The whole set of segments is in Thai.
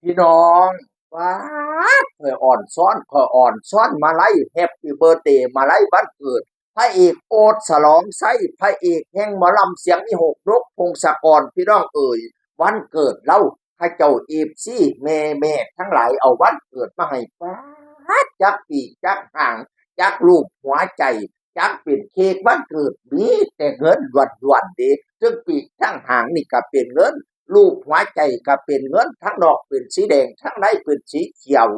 พี่น้องว้าคอยอ่อนซ้อนมาไล่แฮปปี้เบิร์ d เดย์มาไล่วันเกิดพระเอกโอดฉลองไส้พระเอกแห่งหมอลำเสียงมีหกนกพงศกรพี่น้องเอ่ยวันเกิดเล่าข้าเจ้าเอฟซีแม่ทั้งหลายเอาวันเกิดมาให้ป้าดจักปีกจักห่างจักรูปหัวใจจักเป็นเค้กวันเกิดมีแต่เงินหวันเด้ซึ่งปีกทั้งหางนี่ก็เป็นเงิน รูปหัวใจก็เป็นเงินทั้งดอกเป็นสีแดงทั้งในเป็นสีเขียว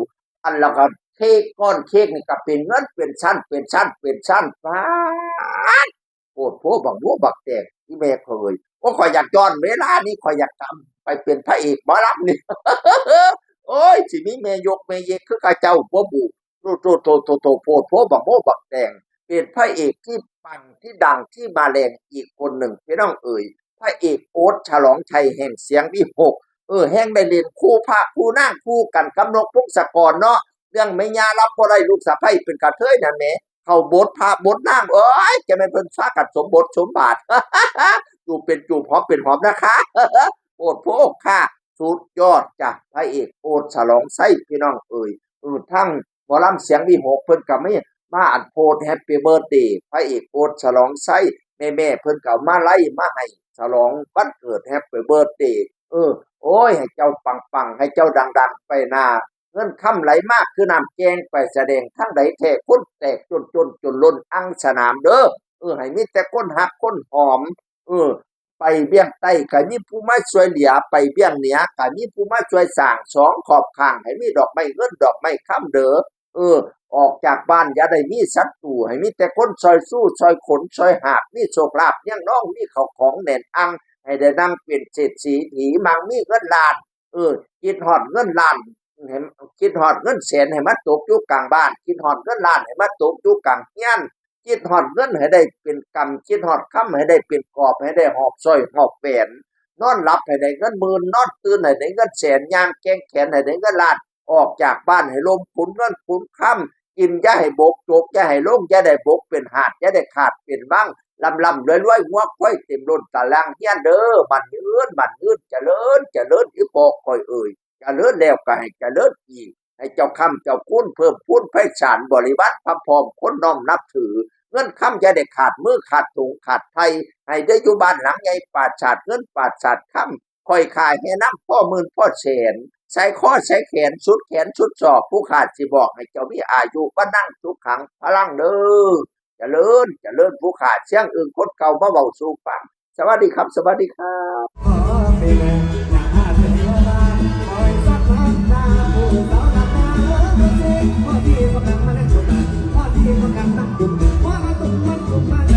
อันแล้วก็เค้กก้อนเค้กนี่ก็เป็นเงินเป็นชั้นฟ้าโอ้โหบักบัวบักแตกที่แม่เคยโอ้ขอยอยากย้อนเวลานี้ขอยอยากทำไปเป็นพระเอกหมอลำนี่โอ้ยสิมีแม่ยกแม่เยกคือข้าเจ้าบ่บุโตโพดโพบักโมบักแดงเป็นพระเอกที่ปังที่ดังที่มาแรงอีกคนหนึ่งพี่น้องเอ๋ย พระเอกโอ๊ตฉลองชัยแห่งเสียงวิหกแห่งได้เล่นคู่พระคู่นางคู่กันกำนกพงศกรเนาะเรื่องไม่ยารับบ่ได้ลูกสะใภ้เป็นกระเทยนั่นแหมเข้าบทพระบทนางจะไม่นเพิ่นฟ้ากัดสมบทสมบาทจูบเป็นจูบหอมเป็นหอมนะคะโอดโพกค่ะสุดยอดจ้ะพระเอกโอดฉลองไส้พี่น้องเอ่ยทั้งหมอลำเสียงวิหกเพิ่นก็ไม่มาอัดโพดแฮปปี้เบิร์ธเดย์พระเอกโอดฉลองไส้แม่เพิ่นก็มาไล่มาให้ ฉลองวันเกิดแฮปปี้เบิร์ธเดย์โอ้ยให้เจ้าปังให้เจ้าดังๆไปหน้าเงินค่ำไหลมากคือน้ำแกงไปแสดงทั้งใดแท้คนแตกจนล้นอังสนามเด้อให้มีแต่คนหักคนหอมเออไปเบี้ยงใต้ก็มีผู้มาช่วยเหลือไปเบี้ยงเหนือก็มีผู้มาช่วยสร้างสองขอบข้างให้มีดอกไม้เงินดอกไม้ค่ำเด้อเออออกจากบ้านอย่าได้มีศัตรูให้มีแต่คนซอยสู้ซอยขนซอยหาบมีโชคลาภยังน้องมีเขาของแน่นอัง ให้ได้นั่งเป็นเศรษฐีถีมังมีเงินล้านเออคิดฮอดเงินล้านเห็นคิดฮอดเงินแสนให้มันตกอยู่กลางบ้านคิดฮอดเงินล้านให้มันตกอยู่กลางเฮียนคิดฮอดเงินให้ได้เป็นกำคิดฮอดค่ำให้ได้เป็นกอบให้ได้หอบสร้อยหอบแหวนนอนหลับให้ได้เงินหมื่นนอนตื่นให้ได้เงินแสนย่างแกงแขนให้ได้เงินล้านออกจากบ้านให้ลมขุนเงินขุนค่ำกินอย่าให้บกจกอย่าให้ลงอย่าได้บกเป็นหาดอย่าได้ขาดเป็นบ้าง ลำรวยหัวควายเต็มล้นตะลังเฮียนเด้อมันยืนเจริญอีพอคอยเอ่ยเจริญแล้วก็ให้เจริญอีกให้เจ้าคำเจ้าคุณเพิ่มพูนไพศาลบริวารพระพรหมคนน้อมนับถือเงินคำจะได้ขาดมือขาดถุงขาดไทยให้ได้อยู่บ้านหลังใหญ่ปราดชาติเงินปราดชาติคำคอยขายให้น้ำพ่อหมื่นพ่อแสนใส่ข้อใส่แขนชุดแขนชุดศอกผู้ขาดสิบอกให้เจ้ามีอายุว่านั่งทุกขังพลังเด้อ เจริญผู้ขาดเชียงอื่นคนเก่ามาเบาสู่ฟังสวัสดีครับสวัสดีครับขอเป็นหน้าเป็นบ้านคอยสักน้ำตาผู้สาวดำนาเสิพ่อที่ประกันมาได้สุดพ่อที่ประกันนั่งจุดพ่อมาตุ่มมันตุ่มมัน